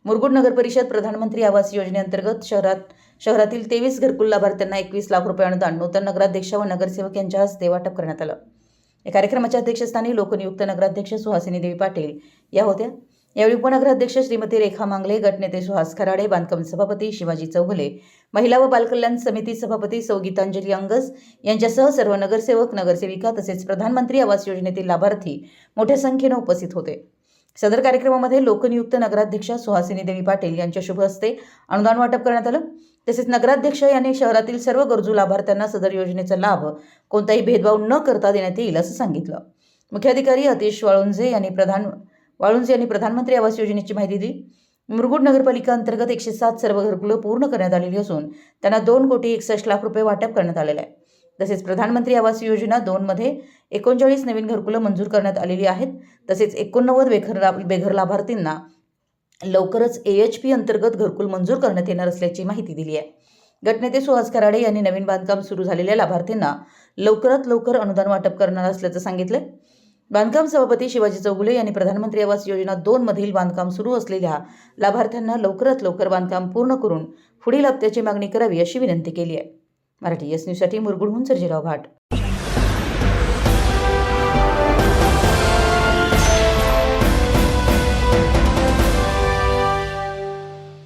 मुरगुड नगर परिषद प्रधानमंत्री आवास योजनेअंतर्गत शहरातील 23 घरकुल लाभार्थ्यांना 21 लाख रुपये अनुदान नूतन नगराध्यक्ष व नगरसेवक यांच्या हस्ते वाटप करण्यात आलं। या कार्यक्रमाच्या अध्यक्षस्थानी लोकनियुक्त नगराध्यक्ष सुहासिनी देवी पाटील या होत्या। यावेळी उपनगराध्यक्ष श्रीमती रेखा मांगले, गटनेते सुहास खराडे, बांधकाम सभापती शिवाजी चौगुले, महिला व बालकल्याण समिती सभापती सौ गीतांजली अंगस यांच्यासह सर्व नगरसेवक, नगरसेविका तसेच प्रधानमंत्री आवास योजनेतील लाभार्थी मोठ्या संख्येने उपस्थित होते। सदर कार्यक्रमामध्ये लोकनियुक्त नगराध्यक्ष सुहासिनी देवी पाटील यांच्या शुभ हस्ते अनुदान वाटप करण्यात आलं। तसेच नगराध्यक्ष यांनी शहरातील सर्व गरजू लाभार्थ्यांना सदर योजनेचा लाभ कोणताही भेदभाव न करता देण्यात येईल असं सांगितलं। मुख्याधिकारी अतिश वाळुंजे यांनी प्रधानमंत्री आवास योजनेची माहिती दिली। मुरगुड नगरपालिका अंतर्गत 107 सर्व घरकुलं पूर्ण करण्यात आलेली असून त्यांना 2,61,00,000 रुपये वाटप करण्यात आलेले आहे। तसेच प्रधानमंत्री आवास योजना 2 मध्ये 39 नवीन घरकुलं मंजूर करण्यात आलेली आहेत। तसेच 89 बेघर लाभार्थींना लवकरच AHP अंतर्गत घरकुल मंजूर करण्यात येणार असल्याची माहिती दिली आहे। गटनेते सुहास खराडे यांनी नवीन बांधकाम सुरू झालेल्या लाभार्थींना लवकरात लवकर अनुदान वाटप करणार असल्याचं सांगितलं। बांधकाम सभापती शिवाजी चौगुले यांनी प्रधानमंत्री आवास योजना 2 मधील बांधकाम सुरू असलेल्या लाभार्थ्यांना लवकरात लवकर बांधकाम पूर्ण करून पुढील हप्त्याची मागणी करावी अशी विनंती केली आहे। मराठी एस न्यूजसाठी मुरगुडहून सर्जेराव भाट।